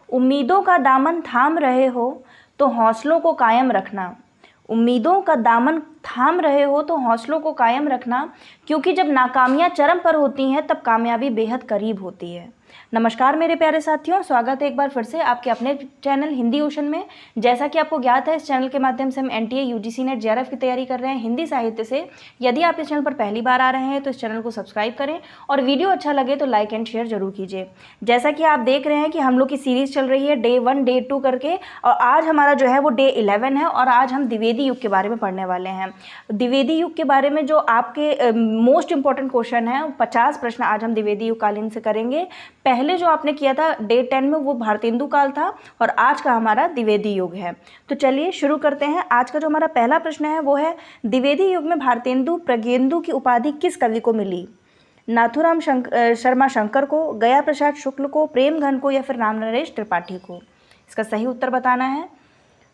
उम्मीदों का दामन थाम रहे हो तो हौसलों को कायम रखना। उम्मीदों का दामन थाम रहे हो तो हौसलों को कायम रखना, क्योंकि जब नाकामियां चरम पर होती हैं तब कामयाबी बेहद करीब होती है। नमस्कार मेरे प्यारे साथियों, स्वागत है एक बार फिर से आपके अपने चैनल हिंदी ओशन में। जैसा कि आपको ज्ञात है, इस चैनल के माध्यम से हम एनटीए, यूजीसी नेट, जेआरएफ की तैयारी कर रहे हैं हिंदी साहित्य से। यदि आप इस चैनल पर पहली बार आ रहे हैं तो इस चैनल को सब्सक्राइब करें और वीडियो अच्छा लगे तो लाइक एंड शेयर जरूर कीजिए। जैसा कि आप देख रहे हैं कि हम लोग की सीरीज चल रही है डे 1, डे 2 करके, और आज हमारा जो है वो डे 11 है और आज हम द्विवेदी युग के बारे में पढ़ने वाले हैं। द्विवेदी युग के बारे में जो आपके मोस्ट इंपॉर्टेंट क्वेश्चन है, 50 प्रश्न आज हम द्विवेदी युग कालीन से करेंगे। पहले जो आपने किया था डे 10 में वो भारतेंदु काल था और आज का हमारा द्विवेदी युग है। तो चलिए शुरू करते हैं। आज का जो हमारा पहला प्रश्न है वो है, द्विवेदी युग में भारतेंदु प्रज्ञेंदु की उपाधि किस कवि को मिली? नाथुराम शर्मा शंकर को, गया प्रसाद शुक्ल को, प्रेमघन को या फिर रामनरेश त्रिपाठी को? इसका सही उत्तर बताना है।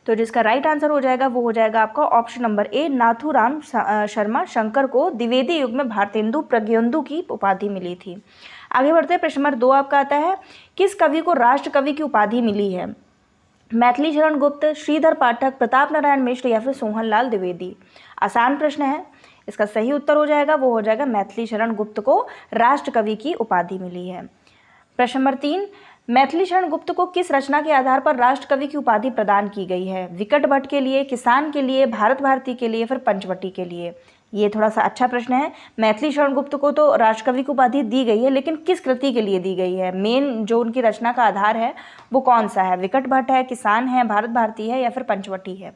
तो जिसका राइट आंसर हो जाएगा वो हो जाएगा आपका ऑप्शन नंबर ए, नाथुराम शर्मा शंकर को द्विवेदी युग में भारतेंदु प्रज्ञेंदु की उपाधि मिली थी। आगे बढ़ते हैं। प्रश्न नंबर 2 आपका आता है, किस कवि को राष्ट्र कवि की उपाधि मिली है? मैथिली शरण गुप्त, श्रीधर पाठक, प्रताप नारायण मिश्र या फिर सोहनलाल द्विवेदी? आसान प्रश्न है। इसका सही उत्तर हो जाएगा वो हो जाएगा मैथिली शरण गुप्त को राष्ट्र कवि की उपाधि मिली है। प्रश्न नंबर 3, मैथिली शरण गुप्त को किस रचना के आधार पर राष्ट्र कवि की उपाधि प्रदान की गई है? विकट भट्ट के लिए, किसान के लिए, भारत भारती के लिए, फिर पंचवटी के लिए? ये थोड़ा सा अच्छा प्रश्न है। मैथिली शरण गुप्त को तो राष्ट्र कवि की उपाधि दी गई है, लेकिन किस कृति के लिए दी गई है? मेन जो उनकी रचना का आधार है वो कौन सा है? विकट भट्ट है, किसान है, भारत भारती है या फिर पंचवटी है?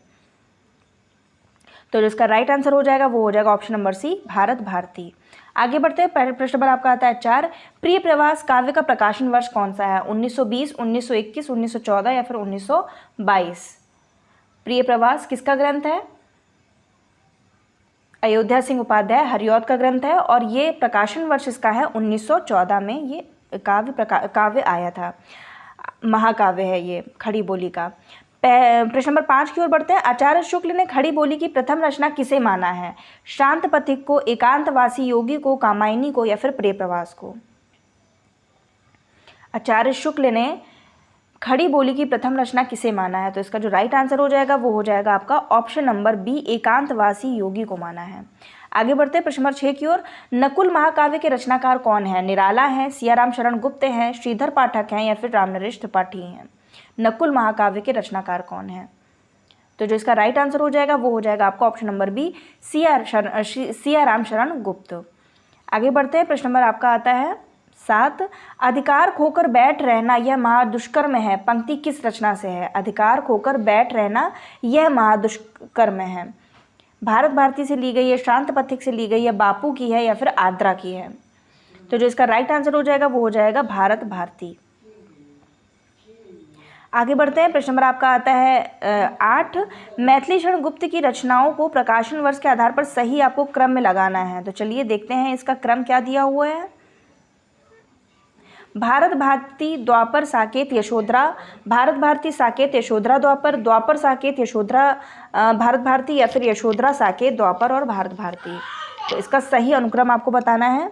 तो जिसका राइट आंसर हो जाएगा वो हो जाएगा option number C, Bharat Bharati. आगे बढ़ते हैं। प्रश्न नंबर आपका आता है 4, प्रिय प्रवास काव्य का प्रकाशन वर्ष कौन सा है? 1920, 1921, 1914 या फिर 1922? प्रिय प्रवास किसका ग्रंथ है? अयोध्या सिंह उपाध्याय हरिऔध का ग्रंथ है और ये प्रकाशन वर्ष इसका है 1914 में ये काव्य आया था। महाकाव्य है ये खड़ी बोली का। प्रश्न नंबर 5 की ओर बढ़ते हैं। आचार्य शुक्ल ने खड़ी बोली की प्रथम रचना किसे माना है? शांत पथिक को, एकांतवासी योगी को, कामायनी को या फिर प्रिय प्रवास को? आचार्य शुक्ल ने खड़ी बोली की प्रथम रचना किसे माना है? तो इसका जो राइट आंसर हो जाएगा वो हो जाएगा आपका ऑप्शन नंबर बी, एकांतवासी योगी को माना है। आगे बढ़ते हैं प्रश्न नंबर 6 की ओर। नकुल महाकाव्य के रचनाकार कौन है? निराला है, सियाराम शरण गुप्त हैं, श्रीधर पाठक हैं या फिर रामनरेश त्रिपाठी हैं? नकुल महाकाव्य के रचनाकार कौन है? तो जो इसका राइट आंसर हो जाएगा वो हो जाएगा आपका option number B, Siyaram Sharan Gupt. आगे बढ़ते हैं। प्रश्न नंबर आपका आता है 7, अधिकार खोकर बैठ रहना यह महादुष्कर्म है, पंक्ति किस रचना से है? अधिकार खोकर बैठ रहना यह महादुष्कर्म है, भारत भारती से ली गई है, शांत पथिक से ली गई है, बापू की है या फिर आद्रा की है? तो जो इसका राइट आंसर हो जाएगा वो हो जाएगा भारत भारती। आगे बढ़ते हैं। प्रश्न नंबर आपका आता है 8, मैथिली शरण गुप्त की रचनाओं को प्रकाशन वर्ष के आधार पर सही आपको क्रम में लगाना है। तो चलिए देखते हैं इसका क्रम क्या दिया हुआ है। भारत भारती द्वापर साकेत यशोधरा, भारत भारती साकेत यशोधरा द्वापर, द्वापर साकेत यशोधरा भारत भारती या फिर यशोधरा साकेत द्वापर और भारत भारती? तो इसका सही अनुक्रम आपको बताना है।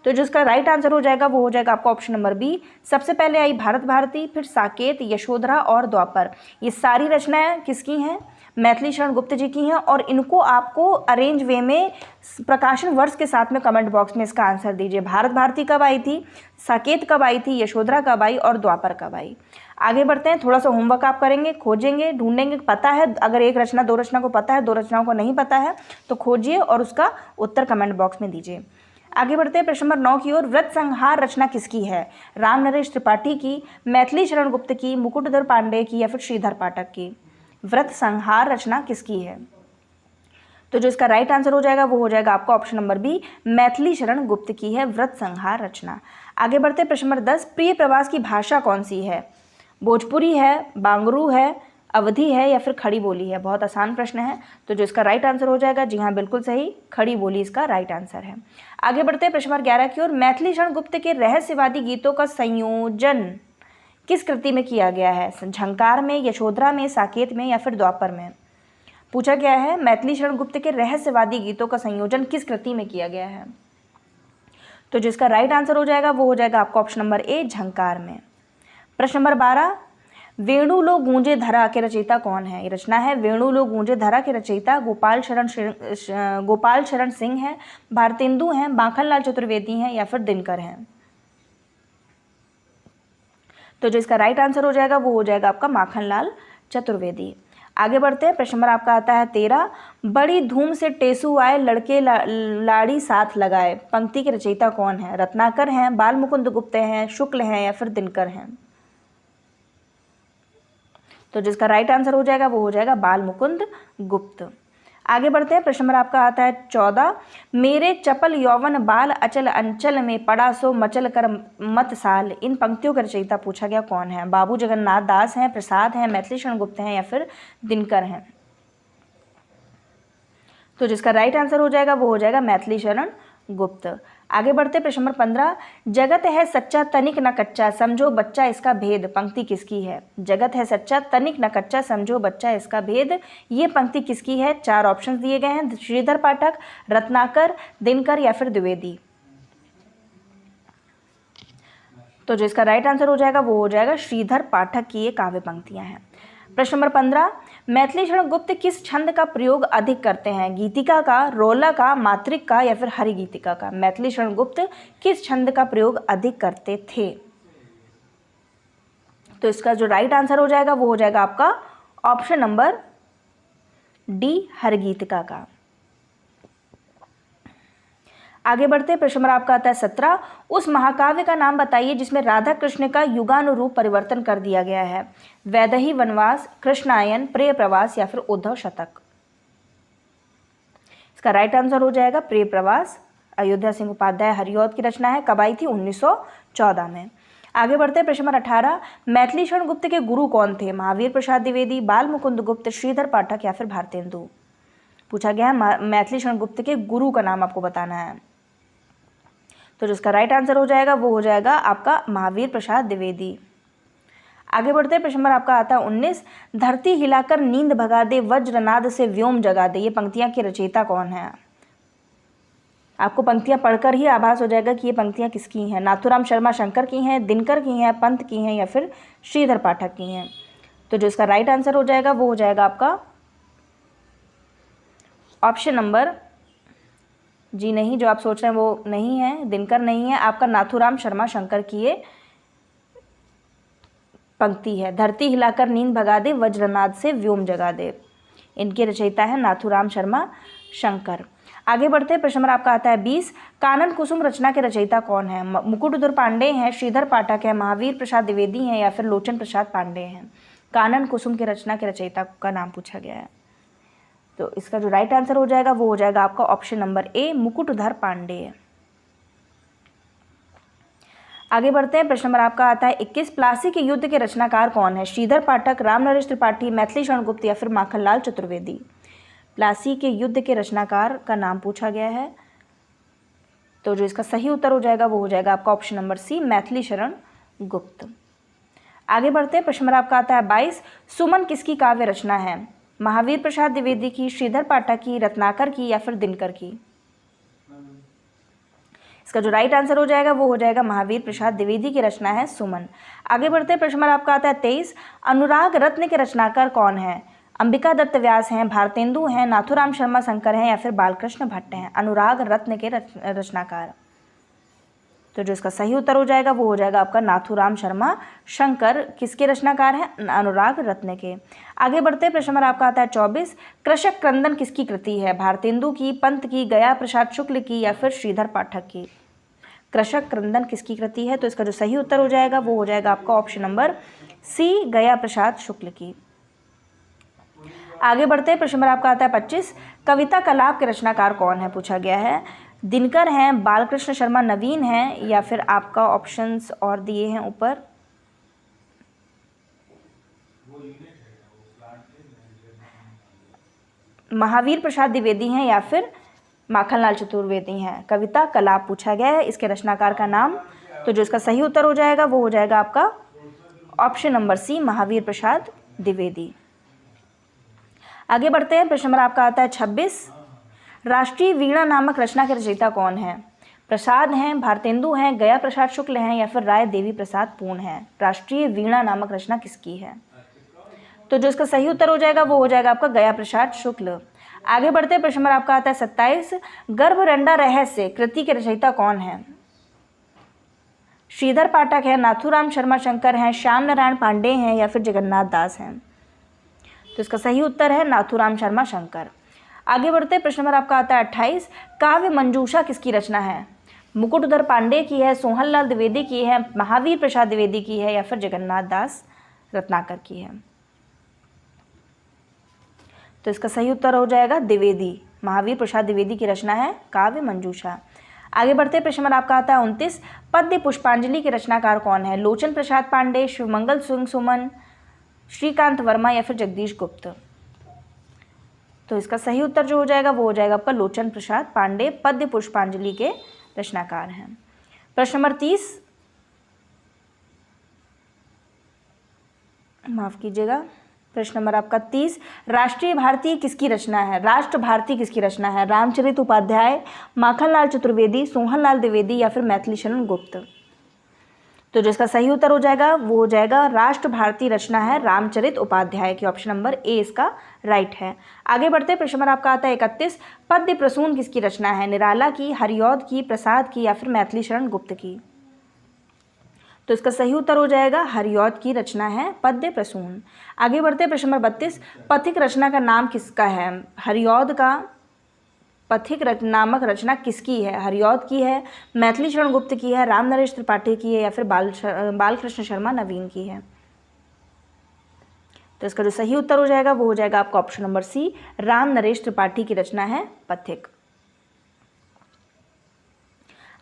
तो जो इसका राइट आंसर हो जाएगा वो हो जाएगा आपका ऑप्शन नंबर बी, सबसे पहले आई भारत भारती, फिर साकेत, यशोधरा और द्वापर। ये सारी रचनाएं किसकी हैं? मैथिली शरण गुप्त जी की हैं और इनको आपको अरेंज वे में प्रकाशन वर्ष के साथ में कमेंट बॉक्स में इसका आंसर दीजिए। भारत भारती कब आई थी, साकेत कब आई थी, यशोधरा कब आई और द्वापर कब आई? आगे बढ़ते हैं। थोड़ा सा होमवर्क आप करेंगे, खोजेंगे, ढूंढेंगे। पता है अगर एक रचना, दो रचना को पता है, दो रचनाओं को नहीं पता है तो खोजिए और उसका उत्तर कमेंट बॉक्स में दीजिए। आगे बढ़ते हैं प्रश्न नंबर 9 की ओर। व्रत संहार रचना किसकी है? रामनरेश त्रिपाठी की, मैथिली शरण गुप्त की, मुकुटधर पांडे की या फिर श्रीधर पाठक की? व्रत संहार रचना किसकी है? तो जो इसका राइट आंसर हो जाएगा वो हो जाएगा आपका option number B, Maithili Sharan Gupt की है व्रत संहार रचना। आगे बढ़ते हैं प्रश्न नंबर 10, प्रिय प्रवास की भाषा कौन सी है? भोजपुरी है, बांगरू है, अवधि है या फिर खड़ी बोली है? बहुत आसान प्रश्न है। तो जो इसका राइट आंसर हो जाएगा, जी हाँ बिल्कुल सही, खड़ी बोली इसका राइट आंसर है। आगे बढ़ते हैं प्रश्न नंबर 11 की ओर। मैथिली शरण गुप्त के रहस्यवादी गीतों का संयोजन किस कृति में किया गया है? झंकार में, यशोधरा में, साकेत में या फिर द्वापर में? पूछा गया है मैथिली शरण गुप्त के रहस्यवादी गीतों का संयोजन किस कृति में किया गया है? तो जिसका राइट आंसर हो जाएगा वो हो जाएगा आपका ऑप्शन नंबर ए, झंकार में। प्रश्न नंबर 12, वेणु लो गूंजे धरा के रचयिता कौन है? ये रचना है वेणु लो गूंजे धरा के रचयिता गोपाल शरण सिंह है, भारतेंदु हैं, माखनलाल चतुर्वेदी हैं या फिर दिनकर हैं। तो जो इसका राइट आंसर हो जाएगा वो हो जाएगा आपका माखनलाल चतुर्वेदी। आगे बढ़ते हैं, प्रश्न नंबर आपका आता है 13। बड़ी धूम से टेसू आए लड़के लाड़ी साथ लगाए, पंक्ति के रचयिता कौन है? रत्नाकर हैं, बाल मुकुंद गुप्त हैं, शुक्ल हैं या फिर दिनकर हैं। तो जिसका राइट आंसर हो जाएगा वो हो जाएगा बाल मुकुंद गुप्त। आगे बढ़ते हैं, प्रश्न नंबर आपका आता है 14। मेरे चपल यौवन बाल अचल अंचल में पड़ा सो मचल कर मत साल, इन पंक्तियों का रचयिता पूछा गया कौन है? बाबू जगन्नाथ दास हैं, प्रसाद हैं, मैथिली शरण गुप्त हैं या फिर दिनकर हैं। तो जिसका राइट आंसर हो जाएगा वो हो जाएगा मैथिली शरण गुप्त। आगे बढ़ते प्रश्न नंबर 15। जगत है सच्चा तनिक न कच्चा, समझो बच्चा इसका भेद, पंक्ति किसकी है? जगत है सच्चा तनिक न कच्चा, समझो बच्चा इसका भेद, ये पंक्ति किसकी है? 4 ऑप्शन दिए गए हैं, श्रीधर पाठक, रत्नाकर, दिनकर या फिर द्विवेदी। तो जो इसका राइट आंसर हो जाएगा वो हो जाएगा श्रीधर पाठक की ये काव्य पंक्तियां हैं। प्रश्न नंबर 15। मैथिली शरण गुप्त किस छंद का प्रयोग अधिक करते हैं? गीतिका का, रोला का, मात्रिक का या फिर हरिगीतिका का? मैथिली शरण गुप्त किस छंद का प्रयोग अधिक करते थे? तो इसका जो राइट आंसर हो जाएगा वो हो जाएगा आपका ऑप्शन नंबर डी, हरिगीतिका का। आगे बढ़ते प्रश्न नंबर आपका आता है 17। उस महाकाव्य का नाम बताइए जिसमें राधा कृष्ण का युगानुरूप परिवर्तन कर दिया गया है? वैदेही वनवास, कृष्णायन, प्रिय प्रवास या फिर उद्धव शतक। इसका राइट आंसर हो जाएगा प्रिय प्रवास। अयोध्या सिंह उपाध्याय हरिऔध की रचना है, कब आई थी? 1914 में। आगे बढ़ते प्रश्न नंबर 18। मैथिली शरण गुप्त के गुरु कौन थे? महावीर प्रसाद द्विवेदी, बाल मुकुंद गुप्त, श्रीधर पाठक या फिर भारतेंदु। पूछा गया है मैथिली शरण गुप्त के गुरु का नाम आपको बताना है। तो जिसका राइट आंसर हो जाएगा वो हो जाएगा आपका महावीर प्रसाद द्विवेदी। आगे बढ़ते प्रश्न नंबर आपका आता है 19। धरती हिलाकर नींद भगा दे, वज्रनाद से व्योम जगा दे, ये पंक्तियां की रचयिता कौन है? आपको पंक्तियां पढ़कर ही आभास हो जाएगा कि ये पंक्तियां किसकी हैं। नाथुराम शर्मा शंकर की हैं, दिनकर की हैं, पंत की हैं या फिर श्रीधर पाठक की हैं। तो जो इसका राइट आंसर हो जाएगा वो हो जाएगा आपका ऑप्शन नंबर जी नहीं, जो आप सोच रहे हैं वो नहीं है, दिनकर नहीं है, आपका नाथुराम शर्मा शंकर की ये पंक्ति है। धरती हिलाकर नींद भगा दे, वज्रनाद से व्योम जगा दे, इनके रचयिता है नाथुराम शर्मा शंकर। आगे बढ़ते प्रश्न नंबर आपका आता है 20। कानन कुसुम रचना के रचयिता कौन है? मुकुटधर पांडे हैं, श्रीधर पाठक है, महावीर प्रसाद द्विवेदी हैं या फिर लोचन प्रसाद पांडे हैं। कानन कुसुम के रचना के रचयिता का नाम पूछा गया है। तो इसका जो राइट आंसर हो जाएगा वो हो जाएगा आपका option number A, Mukutdhar Pandey. आगे बढ़ते हैं प्रश्न नंबर आपका आता है 21। प्लासी के युद्ध के रचनाकार कौन है? श्रीधर पाठक, रामनरेश त्रिपाठी, मैथिली शरण गुप्त या फिर माखनलाल चतुर्वेदी। प्लासी के युद्ध के रचनाकार का नाम पूछा गया है। तो जो इसका सही उत्तर हो जाएगा वो हो जाएगा आपका ऑप्शन नंबर सी, मैथिली शरण गुप्त। आगे बढ़ते हैं प्रश्न नंबर आपका आता है 22। सुमन किसकी काव्य रचना है? महावीर प्रसाद द्विवेदी की, श्रीधर पाठक की, रत्नाकर की या फिर दिनकर की। इसका जो राइट आंसर हो जाएगा वो हो जाएगा महावीर प्रसाद द्विवेदी की रचना है सुमन। आगे बढ़ते प्रश्न नंबर आपका आता है 23। अनुराग रत्न के रचनाकार कौन है? अंबिका दत्त व्यास हैं, भारतेंदु हैं, नाथुराम शर्मा शंकर हैं या फिर बालकृष्ण भट्ट हैं। अनुराग रत्न के रचनाकार। तो जो इसका सही उत्तर हो जाएगा वो हो जाएगा आपका नाथुराम शर्मा शंकर। किसके रचनाकार हैं? अनुराग रत्न के। आगे बढ़ते प्रश्न नंबर आपका आता है 24। कृषक क्रंदन किसकी कृति है? भारतेंदु की, पंत की, गया प्रसाद शुक्ल की या फिर श्रीधर पाठक की। कृषक क्रंदन किसकी कृति है? तो इसका जो सही उत्तर हो जाएगा वो हो जाएगा आपका ऑप्शन नंबर सी, गया प्रसाद शुक्ल की। आगे बढ़ते प्रश्न नंबर आपका आता है 25। कविता कलाप के रचनाकार कौन है? पूछा गया है। दिनकर हैं, बालकृष्ण शर्मा नवीन हैं या फिर आपका ऑप्शंस और दिए हैं ऊपर। महावीर प्रसाद द्विवेदी हैं या फिर माखनलाल चतुर्वेदी हैं। कविता कलाप पूछा गया है, इसके रचनाकार का नाम। तो जो इसका सही उत्तर हो जाएगा वो हो जाएगा आपका ऑप्शन नंबर सी, महावीर प्रसाद द्विवेदी। आगे बढ़ते हैं प्रश्न नंबर आपका आता है 26। राष्ट्रीय वीणा नामक रचना के रचयिता कौन है? प्रसाद हैं, भारतेंदु हैं, गया प्रसाद शुक्ल हैं या फिर राय देवी प्रसाद पूर्ण हैं। राष्ट्रीय वीणा नामक रचना किसकी है? तो जो इसका सही उत्तर हो जाएगा वो हो जाएगा आपका गया प्रसाद शुक्ल। आगे बढ़ते प्रश्न नंबर आपका आता है 27। गर्भरंडा रहस्य कृति के रचयिता कौन है? श्रीधर पाठक है, नाथूराम शर्मा शंकर हैं, श्याम नारायण पांडे हैं या फिर जगन्नाथ दास हैं। तो इसका सही उत्तर है नाथूराम शर्मा शंकर। आगे बढ़ते प्रश्न नंबर आपका आता है 28। काव्य मंजूषा किसकी रचना है? मुकुटधर पांडे की है, सोहनलाल द्विवेदी की है, महावीर प्रसाद द्विवेदी की है या फिर जगन्नाथ दास रत्नाकर की है। तो इसका सही उत्तर हो जाएगा द्विवेदी, महावीर प्रसाद द्विवेदी की रचना है काव्य मंजूषा। आगे बढ़ते प्रश्न नंबर आपका आता है 29। पद्य पुष्पांजलि के रचनाकार कौन है? लोचन प्रसाद पांडे, शिवमंगल सिंह सुमन, श्रीकांत वर्मा या फिर जगदीश गुप्त। तो इसका सही उत्तर जो हो जाएगा वो हो जाएगा आपका लोचन प्रसाद पांडे पद्य पुष्पांजलि के रचनाकार हैं। प्रश्न नंबर 30, माफ कीजिएगा, प्रश्न नंबर आपका 30। राष्ट्रीय भारती किसकी रचना है? राष्ट्र भारती किसकी रचना है? रामचरित उपाध्याय, माखनलाल चतुर्वेदी, सोहनलाल द्विवेदी या फिर मैथिली शरण गुप्त। तो जिसका सही उत्तर हो जाएगा वो हो जाएगा राष्ट्र भारती रचना है रामचरित उपाध्याय की। ऑप्शन नंबर ए इसका राइट है। आगे बढ़ते प्रश्न नंबर आपका आता है 31। पद्य प्रसून किसकी रचना है? निराला की, हरिऔध की, प्रसाद की या फिर मैथिली शरण गुप्त की। तो इसका सही उत्तर हो जाएगा हरिऔध की रचना है पद्य प्रसून। आगे बढ़ते प्रश्न नंबर 32। पथिक रचना का नाम किसका है? हरिऔध का पथिक नामक रचना किसकी है? हरिऔध की है, मैथिली शरण गुप्त की है, राम नरेश त्रिपाठी की है या फिर बालकृष्ण शर्मा नवीन की है। तो इसका जो सही उत्तर हो जाएगा वो हो जाएगा आपका option number C, Ram Naresh Tripathi की रचना है पथिक।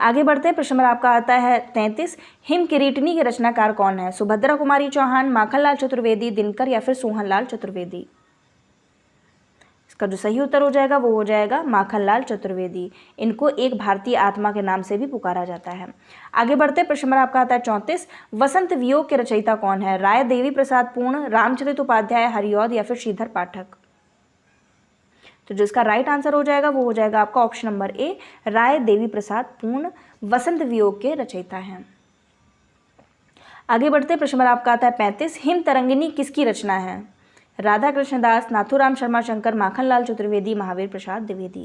आगे बढ़ते हैं प्रश्न नंबर आपका आता है 33। हिम किरीटनी के रचनाकार कौन है? सुभद्रा कुमारी चौहान, माखनलाल चतुर्वेदी, दिनकर या फिर सोहनलाल चतुर्वेदी। इसका जो सही उत्तर हो जाएगा वो हो जाएगा माखनलाल चतुर्वेदी। इनको एक भारतीय आत्मा के नाम से भी पुकारा जाता है। आगे बढ़ते प्रश्न नंबर आपका आता है 34। वसंत वियोग के रचयिता कौन है? राय देवी प्रसाद पूर्ण, रामचरित उपाध्याय, हरिऔध या फिर श्रीधर पाठक। तो जिसका राइट आंसर हो जाएगा वो हो जाएगा आपका ऑप्शन नंबर ए, राय देवी प्रसाद पूर्ण वसंत वियोग के रचयिता हैं। आगे बढ़ते प्रश्न नंबर आपका आता है 35। हिम तरंगिनी किसकी रचना है? राधा कृष्ण दास, नाथूराम शर्मा शंकर, माखनलाल चतुर्वेदी, महावीर प्रसाद द्विवेदी।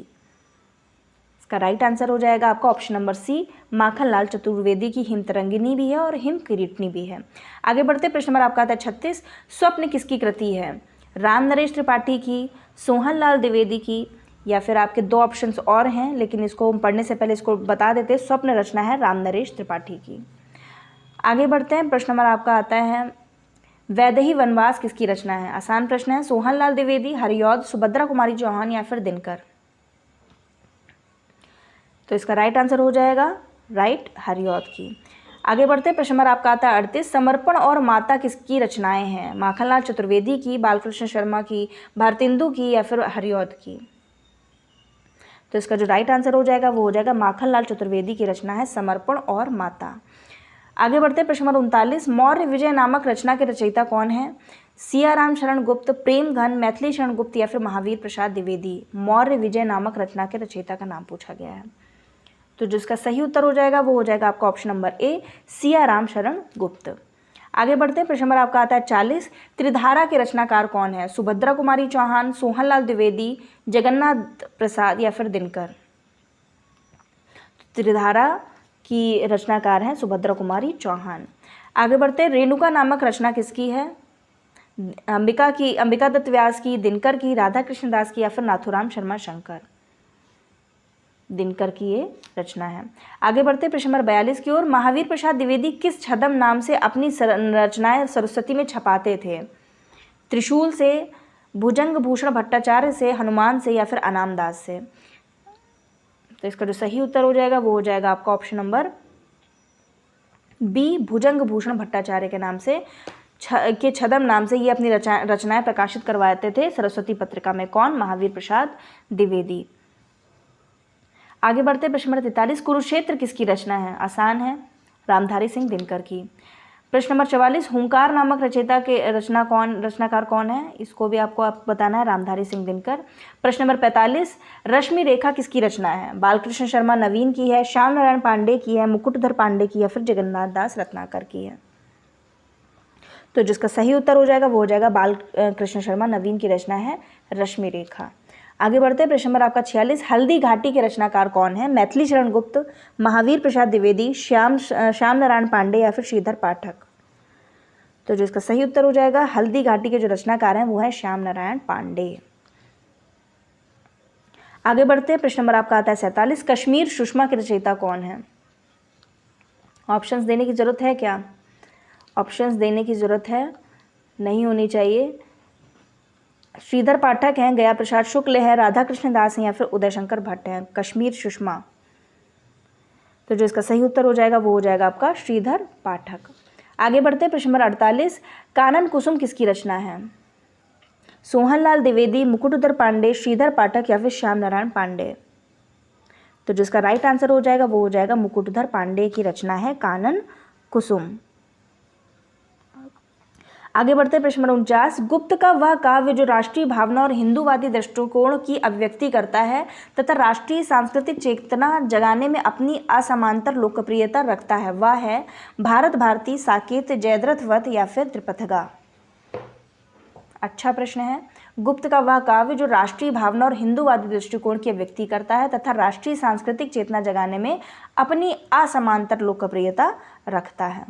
इसका राइट आंसर हो जाएगा आपका option number C, Makhanlal Chaturvedi की हिम तरंगिनी भी है और हिम किरीटनी भी है। आगे बढ़ते प्रश्न नंबर आपका आता है 36। स्वप्न किसकी कृति है? राम नरेश त्रिपाठी की, सोहनलाल द्विवेदी की या फिर आपके दो ऑप्शंस और हैं लेकिन इसको पढ़ने से पहले इसको बता देते हैं। स्वप्न रचना है राम नरेश त्रिपाठी की। आगे बढ़ते हैं प्रश्न नंबर आपका आता है वैदेही वनवास किसकी रचना है? आसान प्रश्न है। सोहनलाल द्विवेदी, हरिऔध, सुभद्रा कुमारी चौहान या फिर दिनकर। तो इसका राइट आंसर हो जाएगा राइट हरिऔध की। आगे बढ़ते प्रश्न नंबर आपका आता है 38। समर्पण और माता किसकी रचनाएं हैं? माखनलाल चतुर्वेदी की, बालकृष्ण शर्मा की, भारतेंदु की या फिर हरिऔध की। तो इसका जो राइट आंसर हो जाएगा वो हो जाएगा माखनलाल चतुर्वेदी की रचना है समर्पण और माता। आगे बढ़ते प्रश्न नंबर 39। मौर्य विजय नामक रचना के रचयिता कौन है? सियाराम शरण गुप्त, प्रेम घन, मैथिली शरण गुप्त या फिर महावीर प्रसाद द्विवेदी। मौर्य विजय नामक रचना के रचयिता का नाम पूछा गया है। तो जिसका सही उत्तर हो जाएगा वो हो जाएगा आपका ऑप्शन नंबर ए, सियाराम शरण गुप्त। आगे बढ़ते प्रश्न नंबर आपका आता है 40। त्रिधारा के रचनाकार कौन है? सुभद्रा कुमारी चौहान, सोहनलाल द्विवेदी, जगन्नाथ प्रसाद या फिर दिनकर। त्रिधारा की रचनाकार हैं सुभद्रा कुमारी चौहान। आगे बढ़ते रेणुका नामक रचना किसकी है? अंबिका दत्त व्यास की, दिनकर की, राधा कृष्ण दास की या फिर नाथूराम शर्मा शंकर। दिनकर की ये रचना है। आगे बढ़ते प्रश्न नंबर 42 की ओर। महावीर प्रसाद द्विवेदी किस छद्म नाम से अपनी रचनाएं सरस्वती में छपाते थे? त्रिशूल से, भुजंग भूषण भट्टाचार्य से, हनुमान से या फिर अनाम दास से। तो इसका जो सही उत्तर हो जाएगा वो हो जाएगा आपका ऑप्शन नंबर बी, भुजंग भूषण भट्टाचार्य के नाम से के छद्म नाम से ये अपनी रचनाएं प्रकाशित करवाते थे सरस्वती पत्रिका में। कौन? महावीर प्रसाद द्विवेदी। आगे बढ़ते प्रश्न नंबर 43। कुरुक्षेत्र किसकी रचना है? आसान है, रामधारी सिंह दिनकर की। प्रश्न नंबर 44, हुंकार नामक रचयिता के रचनाकार कौन है? इसको भी आपको बताना है, रामधारी सिंह दिनकर। प्रश्न नंबर 45, रश्मि रेखा किसकी रचना है? बालकृष्ण शर्मा नवीन की है, श्याम नारायण पांडे की है, मुकुटधर पांडे की, या फिर जगन्नाथ दास रत्नाकर की है? तो जिसका सही उत्तर हो जाएगा वो हो जाएगा बालकृष्ण शर्मा नवीन की रचना है रश्मि रेखा। आगे बढ़ते हैं, प्रश्न नंबर आपका 46, हल्दी घाटी के रचनाकार कौन है? मैथिली शरण गुप्त, महावीर प्रसाद द्विवेदी, श्याम नारायण पांडे, या फिर श्रीधर पाठक? तो जो इसका सही उत्तर हो जाएगा, हल्दी घाटी के जो रचनाकार हैं वो है श्याम नारायण पांडे। आगे बढ़ते हैं, प्रश्न नंबर आपका आता है 47, कश्मीर सुषमा के रचयिता कौन है? ऑप्शंस देने की जरूरत है क्या? ऑप्शंस देने की जरूरत है, नहीं होनी चाहिए। श्रीधर पाठक हैं, गया प्रसाद शुक्ल है, राधा कृष्ण दास हैं, या फिर उदय शंकर भट्ट हैं? कश्मीर सुषमा। तो जो इसका सही उत्तर हो जाएगा वो हो जाएगा आपका श्रीधर पाठक। आगे बढ़ते हैं, प्रश्न नंबर 48, कानन कुसुम किसकी रचना है? सोहनलाल द्विवेदी, मुकुटधर पांडे, श्रीधर पाठक, या फिर श्याम नारायण पांडे? तो जिसका राइट आंसर हो जाएगा वो हो जाएगा मुकुटधर पांडे की रचना है कानन कुसुम। आगे बढ़ते हैं, प्रश्न नंबर 49, गुप्त का वह काव्य जो राष्ट्रीय भावना और हिंदूवादी दृष्टिकोण की अभिव्यक्ति करता है तथा राष्ट्रीय सांस्कृतिक चेतना जगाने में अपनी असमांतर लोकप्रियता रखता है, वह है भारत भारती, साकेत, जयद्रथ वध, या फिर त्रिपथगा? अच्छा प्रश्न है। गुप्त का वह काव्य जो राष्ट्रीय भावना और हिंदूवादी दृष्टिकोण की अभिव्यक्ति करता है तथा राष्ट्रीय सांस्कृतिक चेतना जगाने में अपनी असमांतर लोकप्रियता रखता है?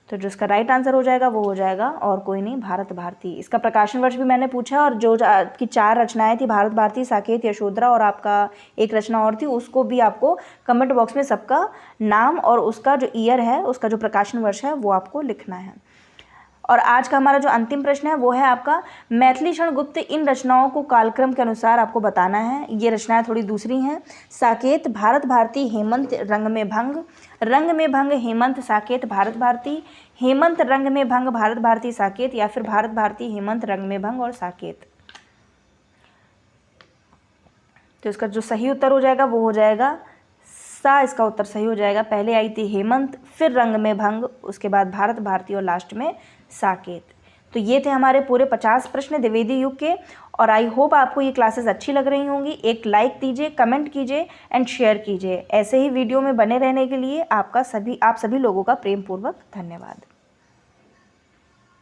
तो जिसका राइट आंसर हो जाएगा वो हो जाएगा और कोई नहीं, भारत भारती। इसका प्रकाशन वर्ष भी मैंने पूछा, और जो आपकी 4 रचनाएं थी, भारत भारती, साकेत, यशोधरा, और आपका एक रचना और थी, उसको भी आपको कमेंट बॉक्स में सबका नाम और उसका जो ईयर है, उसका जो प्रकाशन वर्ष है वो आपको लिखना है। और आज का हमारा जो अंतिम प्रश्न है वो है आपका, मैथिली शरण गुप्त इन रचनाओं को कालक्रम के अनुसार आपको बताना है। ये रचनाएं थोड़ी दूसरी हैं। साकेत, भारत भारती, हेमंत, रंग में भंग, हेमंत, साकेत, भारत भारती, हेमंत, रंग में भंग, भारत भारती, साकेत, या फिर भारत भारती, हेमंत, रंग में भंग और साकेत? तो इसका जो सही उत्तर हो जाएगा वो हो जाएगा सा। इसका उत्तर सही हो जाएगा। पहले आई थी हेमंत, फिर रंग में भंग, उसके बाद भारत भारती और लास्ट में साकेत। तो ये थे हमारे पूरे 50 प्रश्न द्विवेदी युग के। और आई होप आपको ये क्लासेस अच्छी लग रही होंगी। एक लाइक दीजिए, कमेंट कीजिए एंड शेयर कीजिए। ऐसे ही वीडियो में बने रहने के लिए आप सभी लोगों का प्रेम पूर्वक धन्यवाद।